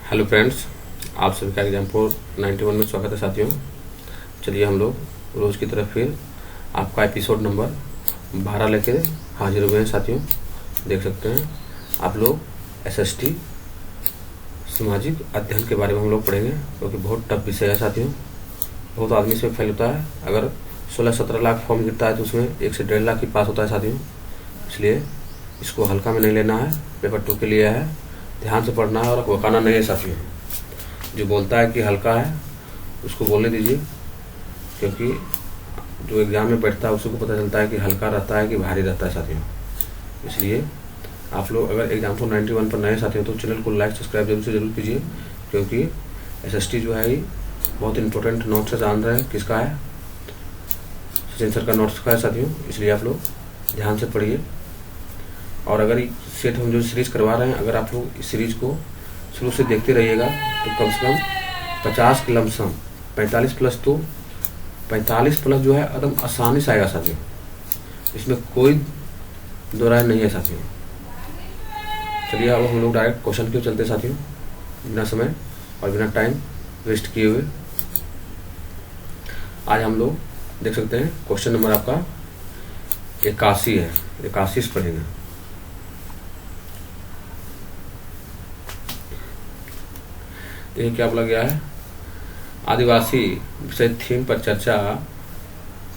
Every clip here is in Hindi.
हेलो फ्रेंड्स, आप सभी का एग्जाम 491 में स्वागत है साथियों। चलिए हम लोग रोज़ की तरह फिर आपका एपिसोड नंबर 12 लेके हाजिर हुए हैं साथियों। देख सकते हैं आप लोग एसएसटी सामाजिक अध्ययन के बारे में हम लोग पढ़ेंगे, क्योंकि बहुत टफ विषय है साथियों। बहुत आदमी इसमें फेल होता है। अगर 16-17 लाख फॉर्म गिरता है तो उसमें 1 से 1.5 लाख ही पास होता है साथियों। इसलिए इसको हल्का में नहीं लेना है। पेपर 2 के लिए है, ध्यान से पढ़ना है और बकाना नहीं है साथियों। जो बोलता है कि हल्का है उसको बोलने दीजिए, क्योंकि जो एग्ज़ाम में बैठता है उसी को पता चलता है कि हल्का रहता है कि भारी रहता है साथियों। इसलिए आप लोग अगर एग्जाम 491 पर नए साथी हो तो चैनल को लाइक सब्सक्राइब जरूर से जरूर कीजिए, क्योंकि एसएसटी जो है बहुत इंपॉर्टेंट नोट्स से जान रहे हैं किसका है, सचिन सर का नोट्स का है साथियों। इसलिए आप लोग ध्यान से पढ़िए। और अगर सेट हम जो सीरीज करवा रहे हैं, अगर आप लोग इस सीरीज को शुरू से देखते रहिएगा तो कम से कम 50 के लमसम 45 प्लस, तो 45 प्लस जो है एकदम आसानी से आएगा साथियों। इसमें कोई दो राय नहीं है साथियों। चलिए अब हम लोग डायरेक्ट क्वेश्चन की ओर चलते साथियों, बिना समय और बिना टाइम वेस्ट किए हुए। आज हम लोग देख सकते हैं क्वेश्चन नंबर आपका 81 है। 81 पढ़ेंगे। ये क्या बोला गया है? आदिवासी विषय थीम पर चर्चा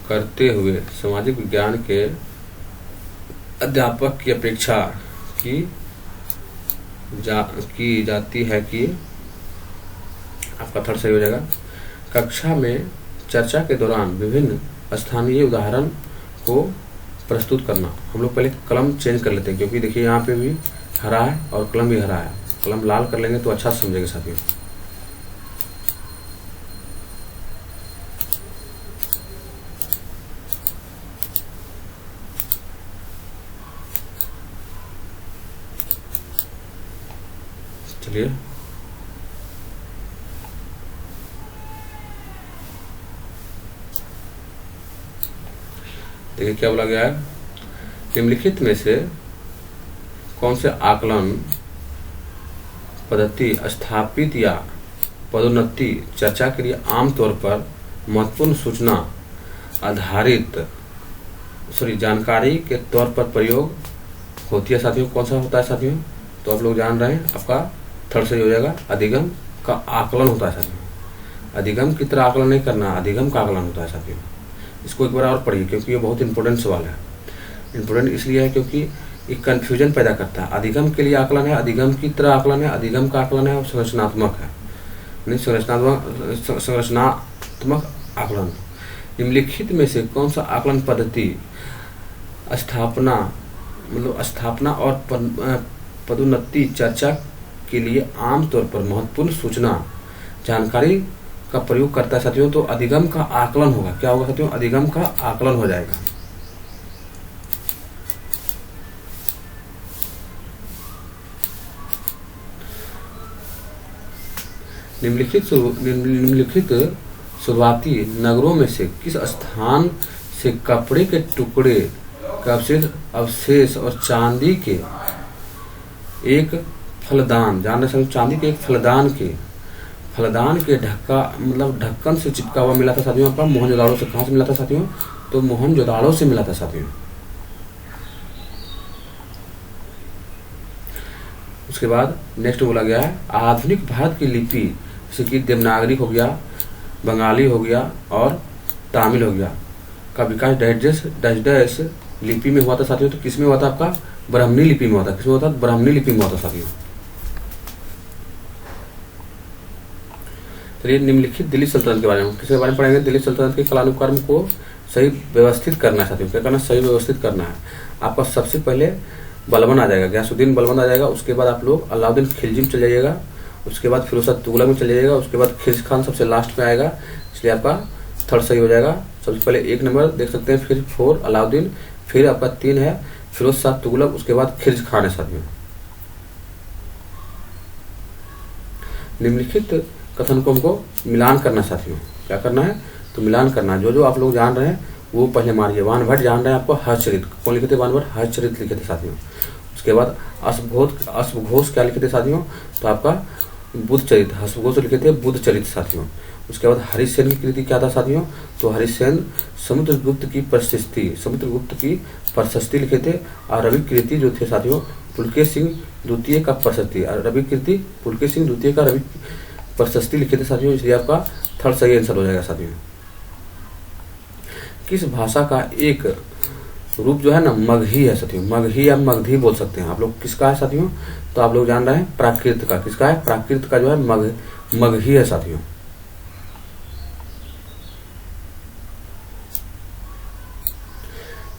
करते हुए सामाजिक विज्ञान के अध्यापक की अपेक्षा की जाती है कि आपका थर्ड सही हो जाएगा। कक्षा में चर्चा के दौरान विभिन्न स्थानीय उदाहरण को प्रस्तुत करना। हम लोग पहले कलम चेंज कर लेते हैं, क्योंकि देखिए यहाँ पे भी हरा है और कलम भी हरा है। कलम लाल कर लेंगे तो अच्छा समझेंगे साथियों। चलिए देखिए क्या बोला गया है। निम्नलिखित में से कौन से आकलन पद्धति स्थापित या पदोन्नति चर्चा के लिए आमतौर पर महत्वपूर्ण सूचना आधारित जानकारी के तौर पर प्रयोग होती है साथियों? कौन सा होता है साथियों? तो आप लोग जान रहे हैं, आपका थर्ड सही हो जाएगा। अधिगम का आकलन होता है साथियों। अधिगम की तरह आकलन नहीं करना, अधिगम का आकलन होता है साथियों। इसको एक बार और पढ़िए, क्योंकि ये बहुत इंपॉर्टेंट सवाल है। इंपॉर्टेंट इसलिए है क्योंकि ये कंफ्यूजन पैदा करता है। अधिगम के लिए आकलन है, अधिगम की तरह आकलन है, अधिगम का आकलन है और संरचनात्मक है। नहीं, संरचनात्मक आकलन। निम्नलिखित में से कौन सा आकलन पद्धति स्थापना और पदोन्नति चर्चा के लिए आमतौर पर महत्वपूर्ण सूचना जानकारी का प्रयोग करता है साथियों? तो अधिगम का आकलन होगा। क्या होगा साथियों? अधिगम का आकलन हो जाएगा। निम्नलिखित शुरुआती नगरों में से किस स्थान से कपड़े के टुकड़े का अवशेष और चांदी के एक फलदान, जान रहे चांदी के एक फलदान के ढक्कन से चिपका हुआ मिला था साथियों? आपका मोहनजोदाड़ो से। कहां से मिला था साथियों? तो मोहनजोदाड़ो से मिला था साथियों। उसके बाद नेक्स्ट बोला गया है आधुनिक भारत की लिपि, जैसे कि देवनागरी हो गया, बंगाली हो गया और तमिल हो गया, का विकास डैश लिपि में हुआ था साथियों? तो किसमें हुआ था? आपका ब्राह्मणी लिपि में हुआ था। किसमें हुआ था? ब्राह्मणी लिपि में हुआ था साथियों। चलिए निम्नलिखित दिल्ली सल्तनत के बारे में किसके बारे में पढ़ेंगे? दिल्ली सल्तनत के कालानुक्रम को सही व्यवस्थित करना है साथियों। क्या करना? सही व्यवस्थित करना है। आपका सबसे पहले बलबन आ जाएगा, गयासुद्दीन बलबन आ जाएगा। उसके बाद आप लोग अलाउद्दीन खिलजी में चले जाइएगा। उसके बाद फिरोज शाह तुगलक में चले जाइएगा। उसके बाद खिलजी खान सबसे लास्ट में आएगा, इसलिए आपका थर्ड सही हो जाएगा। सबसे पहले 1 नंबर देख सकते हैं, फिर 4 अलाउद्दीन, फिर आपका 3 है फिरोज शाह तुगलक, उसके बाद खिलजी खान है साथियों। निम्नलिखित कथन को हमको मिलान करना साथियों। क्या करना है? तो मिलान करना। जो आप लोग जान रहे हैं वो पहले मारिए। वानभट्ट जान रहे हैं आपको हर्षचरित। कौन लिखे थे? वानभट्ट हर्षचरित लिखे थे साथियों। उसके बाद अश्वघोष क्या लिखे थे साथियों? तो आपका बुद्ध चरित, हर्षगोश लिखे थे बुद्ध चरित साथियों। उसके बाद हरिसेन की कृति क्या था साथियों, तो हरिसेन समुद्रगुप्त की प्रशस्ति लिखे थे। और रवि कीर्ति जो थे साथियों पुलकेश सिंह द्वितीय का प्रशस्ति, और रवि कीर्ति पुलकेश सिंह द्वितीय का रवि प्रशस्ति लिखे थे साथियों। इसलिए आपका थर्ड सही आंसर हो जाएगा साथियों। किस भाषा का एक रूप जो है ना मगही है साथियों, मगही या मगधी बोल सकते हैं आप लोग। किसका है साथियों, तो आप लोग जान रहे हैं प्राकृत का। किसका है, प्राकृत का जो है मगही है साथियों।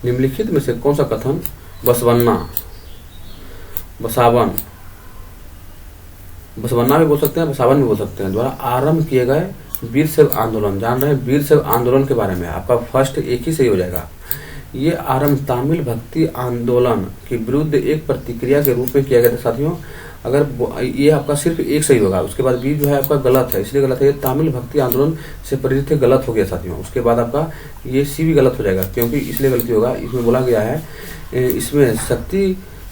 निम्नलिखित में से कौन सा कथन बसवन्ना भी बोल सकते हैं, बसावन भी बोल सकते हैं, द्वारा आरंभ किए गए वीर शैव आंदोलन, जान रहे हैं वीर शैव आंदोलन के बारे में। आपका फर्स्ट एक ही सही हो जाएगा। ये आरंभ तमिल भक्ति आंदोलन के विरुद्ध एक प्रतिक्रिया के रूप में किया गया था साथियों। अगर ये आपका सिर्फ एक सही होगा, उसके बाद बी जो है आपका गलत है, इसलिए गलत है। ये तमिल भक्ति आंदोलन से प्रेरित थे, गलत हो गया साथियों। उसके बाद आपका ये सी भी गलत हो जाएगा, क्योंकि इसलिए गलती होगा, इसमें बोला गया है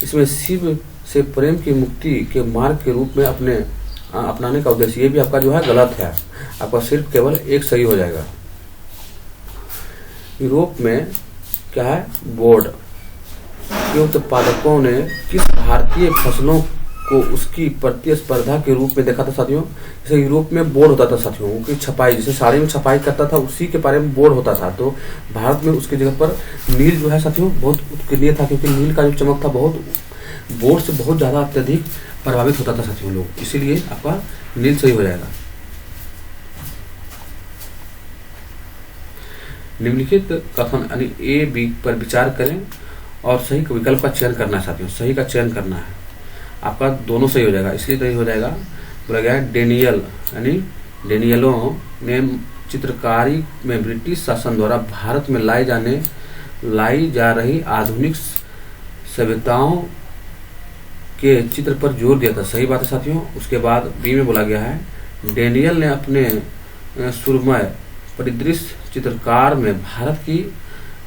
इसमें शिव से प्रेम की मुक्ति के मार्ग के रूप में अपनाने का उद्देश्य, ये भी आपका जो है गलत है। आपका सिर्फ केवल एक सही हो जाएगा। यूरोप में क्या है, बोर्ड के उत्पादकों ने किस भारतीय फसलों को उसकी प्रतिस्पर्धा के रूप में देखा था साथियों। जैसे यूरोप में बोर्ड होता था साथियों, उनकी छपाई, जैसे साड़ी में छपाई करता था उसी के बारे में बोर्ड होता था। तो भारत में उसकी जगह पर नील जो है साथियों बहुत उत्कृष्ट था, क्योंकि नील का जो चमक था बहुत बोर्ड से बहुत ज्यादा अत्यधिक प्रभावित होता था साथियों लोग, इसीलिए आपका नील सही हो जाएगा। निम्नलिखित कथन यानी ए बी पर विचार करें और सही विकल्प का चयन करना है साथियों। सही का चयन करना है, आपका दोनों सही हो जाएगा। इसलिए सही हो जाएगा, बोला गया है डेनियलों ने चित्रकारी में ब्रिटिश शासन द्वारा भारत में लाई जा रही आधुनिक सभ्यताओं के चित्र पर जोर दिया था। सही बात है साथियों। उसके बाद बी में बोला गया है डेनियल ने अपने सुरमय परिदृश्य चित्रकार में भारत की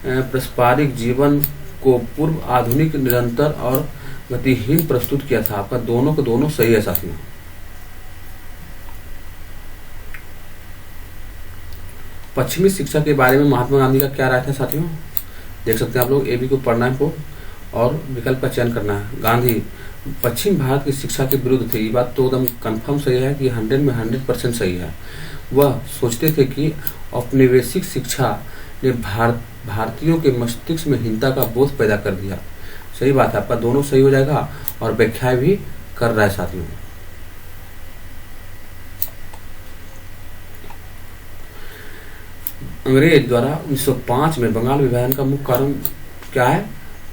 पारंपरिक जीवन को पूर्व आधुनिक निरंतर और गतिहीन प्रस्तुत किया था। आपका दोनों के दोनों सही है साथियों। पश्चिमी शिक्षा के बारे में महात्मा गांधी का क्या राय था साथियों, देख सकते हैं आप लोग। ए बी को पढ़ना है को और विकल्प का चयन करना है। गांधी पश्चिम भारत की शिक्षा के विरुद्ध थे, ये बात तो एकदम कंफर्म सही है कि 100 में 100% सही है। वह सोचते थे कि औपनिवेशिक शिक्षा ने भारतीयों के मस्तिष्क में हीनता का बोध पैदा कर दिया। सही बात है, आपका दोनों सही हो जाएगा और व्याख्या भी कर रहा है साथियों। अंग्रेज द्वारा 1905 में बंगाल विभाजन का मुख्य कारण क्या है,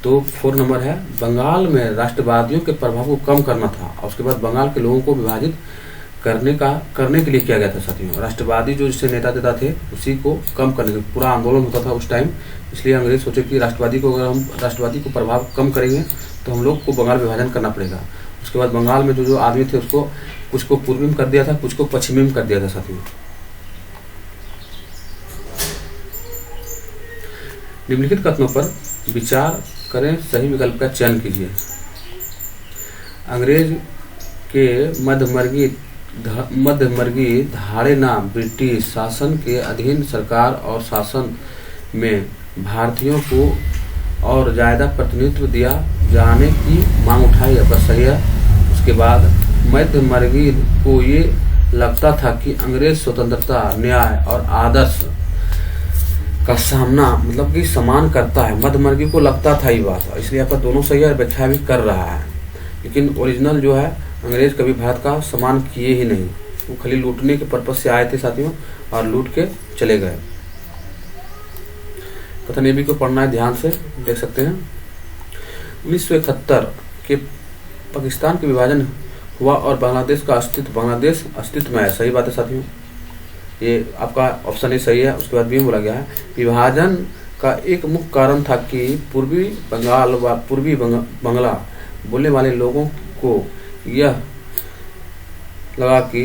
तो 4 नंबर है, बंगाल में राष्ट्रवादियों के प्रभाव को कम करना था। और उसके बाद बंगाल के लोगों को विभाजित करने के लिए किया गया था साथियों। राष्ट्रवादी जो जिससे नेता थे उसी को कम करने के पूरा आंदोलन होता था उस टाइम। इसलिए अंग्रेज सोचे कि अगर हम राष्ट्रवादी को प्रभाव कम करेंगे तो हम लोग को बंगाल विभाजन करना पड़ेगा। उसके बाद बंगाल में जो आदमी थे उसको कुछ को पूर्वी में कर दिया था, कुछ को पश्चिमी में कर दिया था साथियों। निम्नलिखित कथनों पर विचार करें, सही विकल्प का चयन कीजिए। अंग्रेज के मध्यवर्गीय धारे ना ब्रिटिश शासन के अधीन सरकार और शासन में भारतीयों को और ज्यादा प्रतिनिधित्व दिया जाने की मांग उठाई। आपका सही है। उसके बाद मध्यवर्गीय को ये लगता था कि अंग्रेज स्वतंत्रता, न्याय और आदर्श का सामना मतलब कि समान करता है। मध्यवर्गीय को लगता था ये बात, इसलिए आपका दोनों सही है, व्याख्या भी कर रहा है। लेकिन ओरिजिनल जो है अंग्रेज कभी भारत का सम्मान किए ही नहीं, वो खाली लूटने के पर्पज से आए थे साथियों और लूट के चले गए। कथन ए बी को पढ़ना है, ध्यान से देख सकते हैं। 1971 के पाकिस्तान के विभाजन हुआ और बांग्लादेश अस्तित्व में है। सही बात है साथियों, ये आपका ऑप्शन ए सही है। उसके बाद भी बोला गया है विभाजन का एक मुख्य कारण था कि पूर्वी बंगला बोलने वाले लोगों को यह लगा कि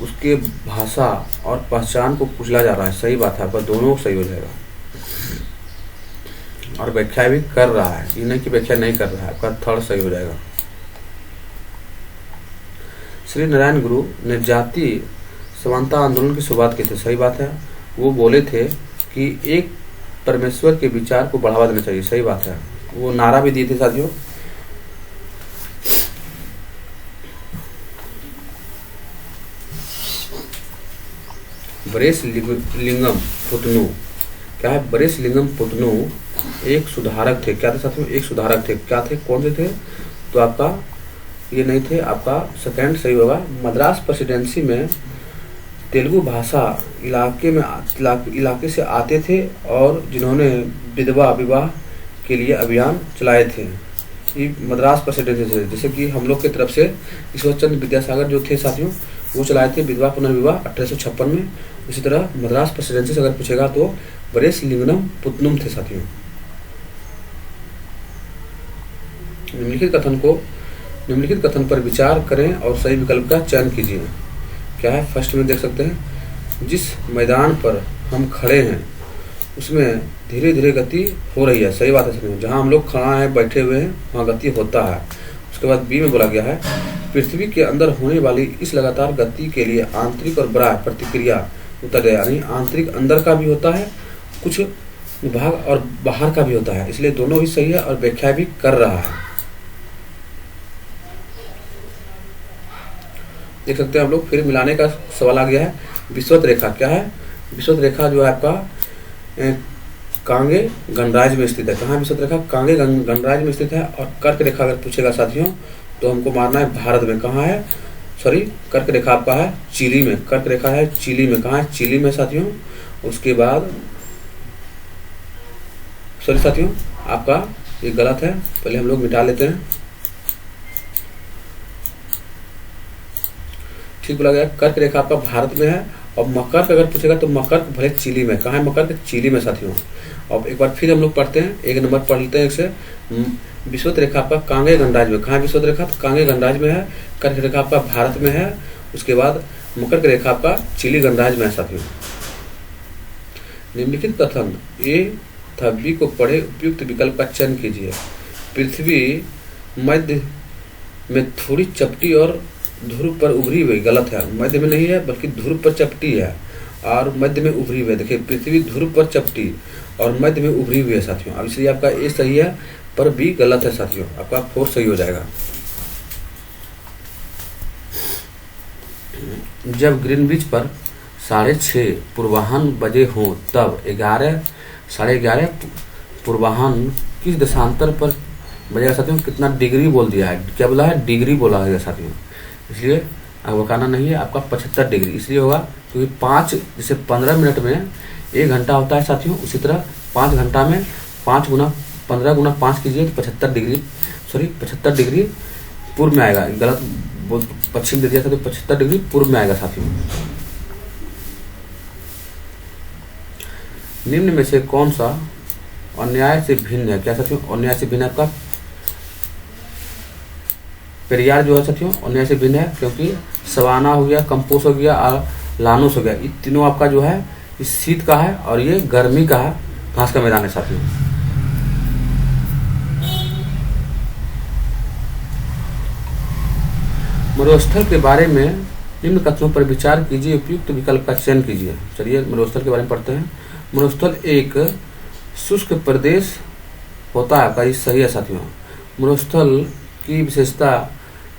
उसके भाषा और पहचान को कुचला जा रहा है। सही बात है, आपका दोनों सही हो जाएगा और व्याख्या भी कर रहा है, ये नहीं कि व्याख्या नहीं कर रहा है। आपका थर्ड सही हो जाएगा। श्री नारायण गुरु ने जाति समानता आंदोलन की शुरुआत की थी, सही बात है। वो बोले थे कि एक परमेश्वर के विचार को बढ़ावा देना चाहिए, सही बात है। वो नारा भी दिए थे साथियों। ब्रेस लिंगम पुतनू, क्या है? ब्रेस लिंगम पुतनू एक सुधारक थे। क्या थे साथियों? एक सुधारक थे। क्या थे? कौन से थे? तो आपका ये नहीं थे, आपका सेकंड सही होगा। मद्रास प्रेसिडेंसी में तेलुगु भाषा इलाके से आते थे और जिन्होंने विधवा विवाह के लिए अभियान चलाए थे। ये मद्रास प्रेसिडेंसी थे। जैसे कि हम लोग की तरफ से ईश्वर चंद्र विद्यासागर जो थे साथियों, वो चलाए थे विधवा पुनर्विवाह 1856 में। इसी तरह मद्रास प्रेसिडेंसी से अगर पूछेगा तो ब्रेस लिंगम पुतनम थे साथियों। निम्नलिखित कथन पर विचार करें और सही विकल्प का चयन कीजिए। क्या है? फर्स्ट में देख सकते हैं, जिस मैदान पर हम खड़े हैं उसमें धीरे धीरे गति हो रही है, सही बात है साथियों। जहां हम लोग खड़ा है, बैठे हुए हैं, वहां गति होता है। उसके बाद बी में बोला गया है, पृथ्वी के अंदर होने वाली इस लगातार गति के लिए आंतरिक और बाह्य प्रतिक्रिया उत्तर है। यानी आंतरिक अंदर का भी होता है, कुछ भाग और बाहर का भी होता है, इसलिए दोनों भी सही है और व्याख्या भी कर रहा है। देख सकते हैं हम लोग। फिर मिलाने का सवाल आ गया है। विषुवत रेखा क्या है? विषुवत रेखा जो है आपका कांगे गणराज्य में स्थित है। कहाँ विषुवत रेखा? कांगे गणराज्य में स्थित है। और कर्क रेखा अगर पूछेगा साथियों तो हमको मारना है भारत में। कहाँ है? सॉरी, कर्क रेखा आपका है चिली में। कर्क रेखा है चिली में। कहाँ है? चिली में साथियों। उसके बाद सॉरी साथियों, आपका ये गलत है, पहले हम लोग मिटा लेते हैं। ठीक बोला गया। कर्क रेखा आपका भारत में है। और मकर अगर पूछेगा तो मकर भले चिली में। कहाँ है मकर? चिली में साथियों। अब एक बार फिर हम लोग पढ़ते हैं, एक नंबर पढ़ लेते हैं। एक से विषुवत रेखा आपका कांगे गणराज्य में। कहाँ है विषुवत रेखा? तो कांगे गणराज्य में है। कर्क रेखा आपका भारत में है। उसके बाद मकर की रेखा आपका चिली गणराज्य में है साथियों। निम्नलिखित कथन ए तथा बी को पढ़े उपयुक्त विकल्प का चयन कीजिए। पृथ्वी मध्य में थोड़ी चपटी और ध्रुव पर उभरी हुई, गलत है। मध्य में नहीं है बल्कि ध्रुव पर चपटी है और मध्य में उभरी हुई है। देखिए, पृथ्वी ध्रुव पर चपटी और मध्य में उभरी हुई है साथियों। अब इसलिए आपका ए सही है पर बी गलत है साथियों। आपका 4 सही हो जाएगा। जब ग्रीनविच पर 6:30 पूर्वाह्न बजे हों तब 11:30 पूर्वाह्न किस देशांतर पर बजेगा साथियों? कितना डिग्री बोल दिया है? क्या बोला है? डिग्री बोला है साथियों। इसलिए अवकाना नहीं है आपका 75 डिग्री। इसलिए होगा क्योंकि 5 जैसे 15 मिनट में 1 घंटा होता है साथियों, उसी तरह 5 घंटा में 5 गुना 15 गुना 5 कीजिए तो 75 डिग्री पूर्व में आएगा। गलत पश्चिम दे दिया था तो 75 डिग्री पूर्व में आएगा साथियों। निम्न में से कौन सा अन्याय से भिन्न है? क्या साथियों? अन्याय से भिन्न है आपका पेरियार जो है साथियों, अन्याय से भिन्न है क्योंकि सवाना हो गया, कंपोस हो गया और लानोस हो गया। ये तीनों आपका जो है इस शीत का है और ये गर्मी का है, घास का मैदान है साथियों। मरुस्थल के बारे में निम्न कथनों पर विचार कीजिए, उपयुक्त विकल्प का चयन कीजिए। चलिए मरुस्थल के बारे में पढ़ते हैं। मरुस्थल एक शुष्क प्रदेश होता है, आपका सही है साथियों। मरुस्थल की विशेषता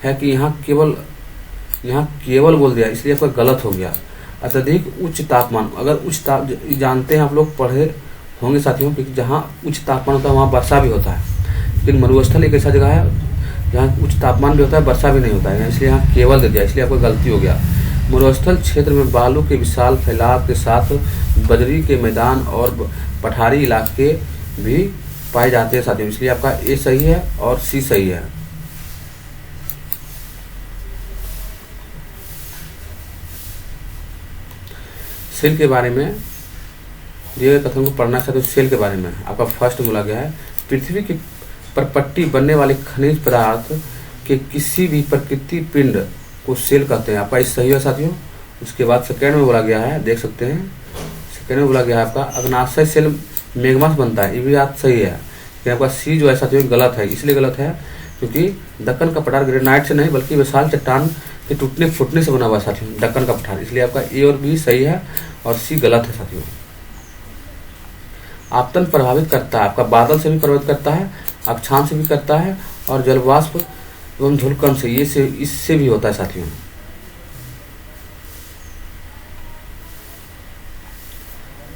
है कि यहाँ केवल बोल दिया, इसलिए आपका गलत हो गया। अत्यधिक उच्च तापमान, अगर जानते हैं आप लोग पढ़े होंगे साथियों, क्योंकि जहाँ उच्च तापमान होता है वहाँ वर्षा भी होता है। लेकिन मरुस्थल एक ऐसा जगह है जहाँ उच्च तापमान भी होता है, वर्षा भी नहीं होता है, इसलिए यहाँ केवल दे दिया, इसलिए आपको गलती हो गया। मरुस्थल क्षेत्र में बालू के विशाल फैलाव के साथ बजरी के मैदान और पठारी इलाके भी पाए जाते हैं साथियों, इसलिए आपका ए सही है और सी सही है। सेल के बारे में दिए गए कथन को पढ़ना चाहते हो। सेल के बारे में आपका फर्स्ट बोला गया है, पृथ्वी की पर पट्टी बनने वाले खनिज पदार्थ के किसी भी प्रकृति पिंड को सेल कहते हैं, आपका इस सही है साथियों। उसके बाद सेकेंड में बोला गया है, देख सकते हैं सेकेंड में बोला गया है आपका अग्नाशय सेल मेगमास बनता है, ये भी बात सही है। लेकिन आपका सी जो है साथियों गलत है, इसलिए गलत है क्योंकि दक्कन का पठार ग्रेनाइट से नहीं बल्कि विशाल चट्टान कि टूटने फूटने से बना हुआ है साथियों, ढक्कन का पठार, इसलिए आपका ए और बी सही है और सी गलत है साथियों। आपतन प्रभावित करता है, आपका बादल से भी प्रभावित करता है, अक्षांश से भी करता है और जलवाष्प एवं धूलकण से, ये से इससे भी होता है साथियों।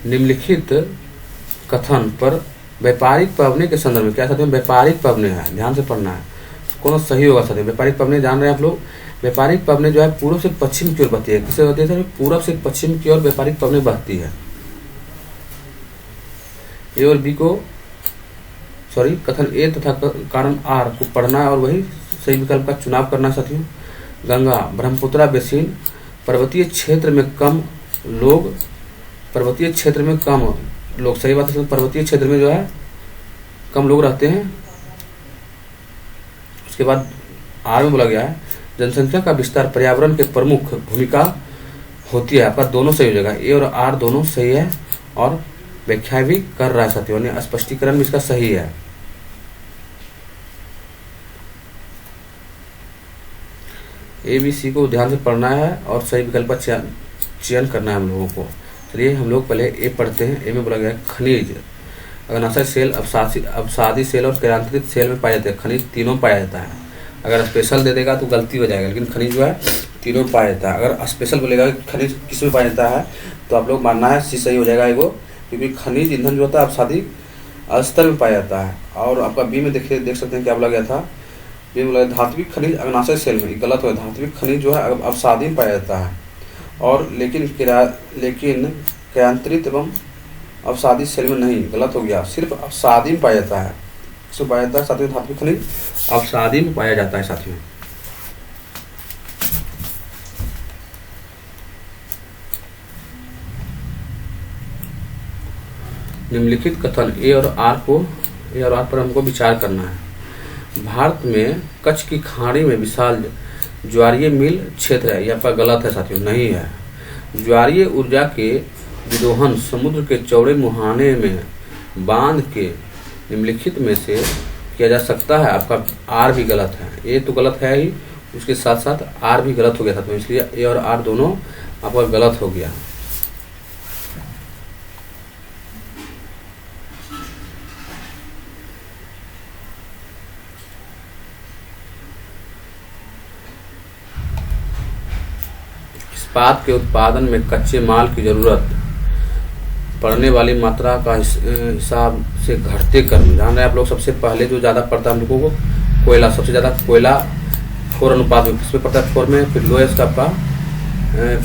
निम्नलिखित कथन पर व्यापारिक पवने के संदर्भ में क्या साथियों, व्यापारिक पवने है, ध्यान से पढ़ना है, कौन सही होगा साथियों। व्यापारिक पवने जान रहे हैं आप लोग, व्यापारिक पवने जो है पूर्व से पश्चिम की ओर बहती है। किससे बहती है सर, पूर्व से पश्चिम की ओर व्यापारिक पवने बहती है। ए और बी को कथन ए तथा कारण आर को पढ़ना है और वही सही विकल्प का चुनाव करना साथियों। गंगा ब्रह्मपुत्रा बेसिन पर्वतीय क्षेत्र में कम लोग, सही बात है, पर्वतीय क्षेत्र में जो है कम लोग रहते हैं। उसके बाद आर में बोला गया है जनसंख्या का विस्तार पर्यावरण के प्रमुख भूमिका होती है। आपका दोनों सही हो जाएगा, ए और आर दोनों सही है और व्याख्या भी कर रहा है साथियों ने, स्पष्टीकरण भी इसका सही है। ए बी सी को ध्यान से पढ़ना है और सही विकल्प का चयन करना है हम लोगों को। चलिए हम लोग पहले ए पढ़ते हैं। ए में बोला गया है खनिज, अग्नाशय सेल, अवसादी सेल और केरांतरित सेल में पाया जाता है। खनिज तीनों पाया जाता है। अगर स्पेशल दे देगा तो गलती हो जाएगा, लेकिन खनिज जो है तीनों में पाया जाता है। अगर स्पेशल बोलेगा कि खनिज किस में पाया जाता है तो आप लोग मानना है सी सही हो जाएगा एगो, क्योंकि खनिज ईंधन जो होता है अवसादी स्तर में पाया जाता है। और आपका बी में देख सकते हैं क्या बोला गया था, बी में बोला धात्विक खनिज अग्नाशय सेल में, गलत हो, धात्विक खनिज जो है अवसादी में पाया जाता है और लेकिन केरांतरित एवं अवसादी सेल में नहीं, गलत हो गया, सिर्फ अवसादी में पाया जाता है। इसमें पाया जाता है साथियों, धात्विक खनिज अवसादी में पाया जाता है साथियों। निम्नलिखित कथन ए और आर पर हमको विचार करना है। भारत में कच्छ की खाड़ी में विशाल ज्वारीय मिल क्षेत्र है, यह आपका गलत है साथियों, नहीं है। ज्वारीय ऊर्जा के विदोहन समुद्र के चौड़े मुहाने में बांध के निम्नलिखित में से किया जा सकता है। आपका आर भी गलत है, ए तो गलत है ही, उसके साथ साथ आर भी गलत हो गया साथियों, इसलिए ए और आर दोनों आपका गलत हो गया। इस्पात के उत्पादन में कच्चे माल की जरूरत पड़ने वाली मात्रा का हिसाब से घटते क्रम, जान रहे हैं आप लोग। सबसे पहले जो ज्यादा पड़ता है हम लोगों को कोयला, सबसे ज्यादा कोयला 4 अनुपात में, किसमें पड़ता है 4 में, फिर लोएस्ट आपका,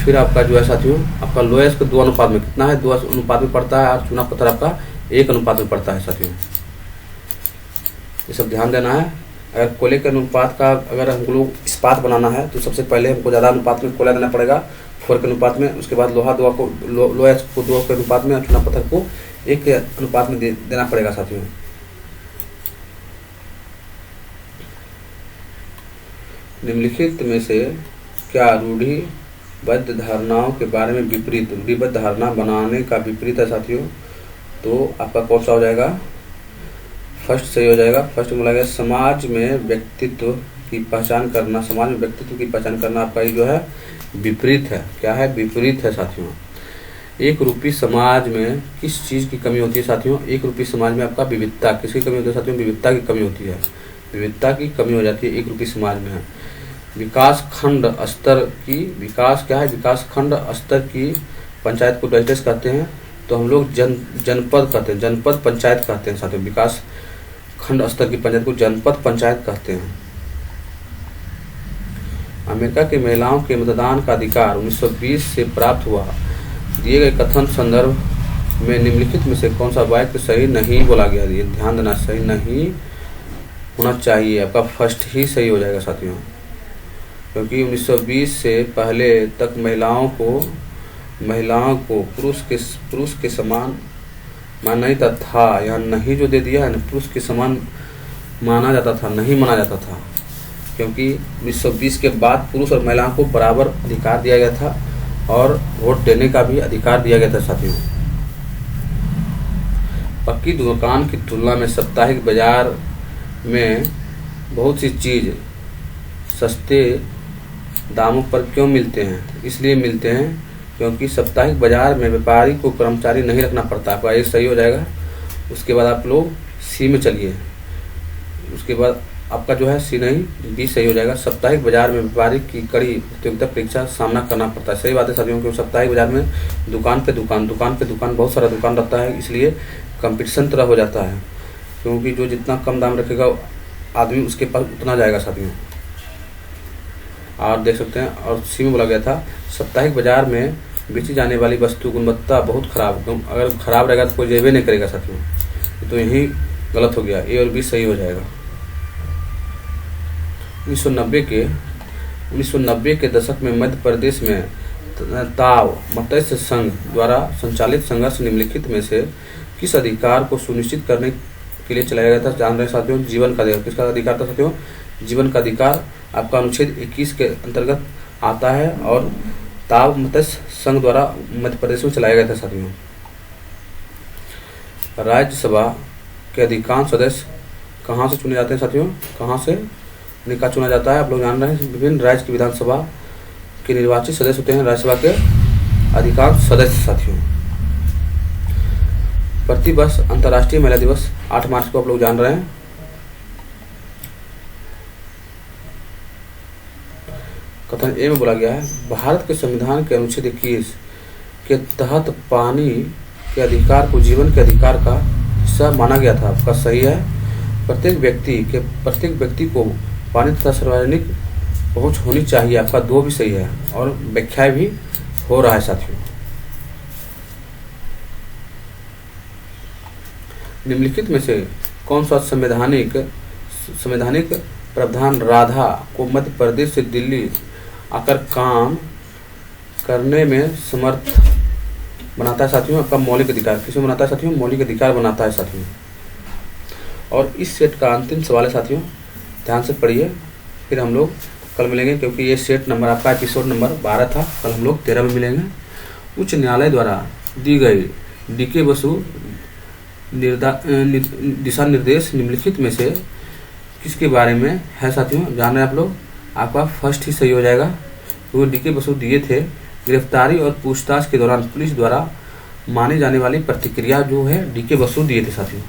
फिर आपका जो है साथियों आपका लोएस्ट 2 अनुपात में, कितना है 2 अनुपात में पड़ता है, और चूना पत्थर आपका 1 अनुपात में पड़ता है साथियों। ये सब ध्यान देना है। अगर कोयले के अनुपात का अगर हम लोग इस्पात बनाना है तो सबसे पहले हमको ज़्यादा अनुपात में कोयला देना पड़ेगा 4 के अनुपात में, उसके बाद लोहा 2 को, लोहा को 2 के अनुपात में और चूना पत्थर को 1 के अनुपात में देना पड़ेगा साथियों। निम्नलिखित में से क्या रूढ़िबद्ध धारणाओं के बारे में विपरीत, रूढ़िबद्ध धारणा बनाने का विपरीत है साथियों, तो आपका कौन सा हो जाएगा, फर्स्ट सही हो जाएगा। फर्स्ट में बोला गया समाज में व्यक्तित्व की पहचान करना, समाज में व्यक्तित्व की पहचान करना आपका ये जो है विपरीत है। क्या है, विपरीत है साथियों। एक रूपी समाज में किस चीज़ की कमी होती है साथियों, एक रूपी समाज में आपका विविधता, किसकी कमी होती है साथियों, विविधता की कमी होती है, विविधता की कमी हो जाती है एक रूपी समाज में। विकास खंड स्तर की पंचायत को डिस्ट्रिक्ट कहते हैं, तो हम लोग जनपद कहते हैं, जनपद पंचायत कहते हैं साथियों। विकास खंड स्तर की पंचायत को जनपद पंचायत कहते हैं। अमेरिका की महिलाओं के मतदान का अधिकार 1920 से प्राप्त हुआ। दिए गए कथन संदर्भ में निम्नलिखित में से कौन सा वाक्य सही नहीं बोला गया, ये ध्यान देना, सही नहीं होना चाहिए। आपका फर्स्ट ही सही हो जाएगा साथियों, क्योंकि 1920 से पहले तक महिलाओं को पुरुष के समान माना नहीं था, या नहीं जो दे दिया है ना, पुरुष के समान माना जाता था, नहीं माना जाता था, क्योंकि 1920 के बाद पुरुष और महिलाओं को बराबर अधिकार दिया गया था और वोट देने का भी अधिकार दिया गया था साथियों। पक्की दुकान की तुलना में साप्ताहिक बाजार में बहुत सी चीज सस्ते दामों पर क्यों मिलते हैं? इसलिए मिलते हैं क्योंकि साप्ताहिक बाजार में व्यापारी को कर्मचारी नहीं रखना पड़ता। आपका ये सही हो जाएगा। उसके बाद आप लोग सी में चलिए। उसके बाद आपका जो है सी नहीं बी सही हो जाएगा। साप्ताहिक बाजार में व्यापारी की कड़ी प्रतियोगिता परीक्षा सामना करना पड़ता है। सही बात है साथियों, क्योंकि साप्ताहिक बाजार में दुकान पे दुकान बहुत सारा दुकान रहता है, इसलिए कंपटीशन तरह हो जाता है, क्योंकि जो जितना कम दाम रखेगा आदमी उसके पास उतना जाएगा साथियों। और देख सकते हैं, और सी में बोला गया था साप्ताहिक बाजार में बेची जाने वाली वस्तु गुणवत्ता बहुत खराब, अगर खराब रहेगा तो कोई जेबे नहीं करेगा साथियों। तो यही गलत हो गया, ए और बी सही हो जाएगा। 1990 के दशक में मध्य प्रदेश में ताव मत्स्य संघ द्वारा संचालित संघर्ष निम्नलिखित में से किस अधिकार को सुनिश्चित करने के लिए चलाया गया था? जान रहे हैं साथियों, जीवन का अधिकार। किसका अधिकार था साथियों? जीवन का अधिकार आपका अनुच्छेद 21 के अंतर्गत आता है और ताव मत्स्य संघ द्वारा मध्य प्रदेश में चलाया गया था साथियों। राज्यसभा के अधिकांश सदस्य कहाँ से चुने जाते हैं साथियों? कहाँ से निकाय चुना जाता है? आप लोग जान रहे हैं, विभिन्न राज्य की विधानसभा के निर्वाचित सदस्य होते हैं राज्यसभा के अधिकांश सदस्य साथियों। प्रतिवर्ष अंतर्राष्ट्रीय महिला दिवस 8 मार्च को आप लोग जान रहे हैं। कथन ए में बोला गया है भारत के संविधान के अनुच्छेद 21 के तहत पानी के अधिकार को जीवन के अधिकार का हिस्सा माना गया था। आपका सही है। प्रत्येक व्यक्ति को पानी तथा सार्वजनिक पहुंच होनी चाहिए। आपका 2 भी सही है और व्याख्या भी हो रहा है साथियों। निम्नलिखित में से कौन सा संवैधानिक प्रावधान राधा को मध्य प्रदेश से दिल्ली आकर काम करने में समर्थ बनाता है साथियों? आपका मौलिक अधिकार। किसे बनाता है साथियों? मौलिक अधिकार बनाता है साथियों। और इस सेट का अंतिम सवाल है साथियों, ध्यान से पढ़िए, फिर हम लोग कल मिलेंगे, क्योंकि ये सेट नंबर आपका एपिसोड नंबर 12 था। कल हम लोग 13 में मिलेंगे। उच्च न्यायालय द्वारा दी गई डीके बसु दिशा निर्देश निम्नलिखित में से किसके बारे में है साथियों? जान रहे हैं आप लोग? आपका फर्स्ट ही सही हो जाएगा, क्योंकि डीके बसु दिए थे गिरफ्तारी और पूछताछ के दौरान पुलिस द्वारा मानी जाने वाली प्रतिक्रिया जो है डीके बसु दिए थे साथियों।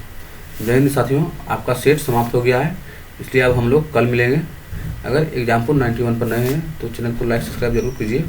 जय हिंद साथियों, आपका सेट समाप्त हो गया है, इसलिए अब हम लोग कल मिलेंगे। अगर एग्जाम्पल 91 पर नए हैं तो चैनल को लाइक सब्सक्राइब जरूर कीजिए।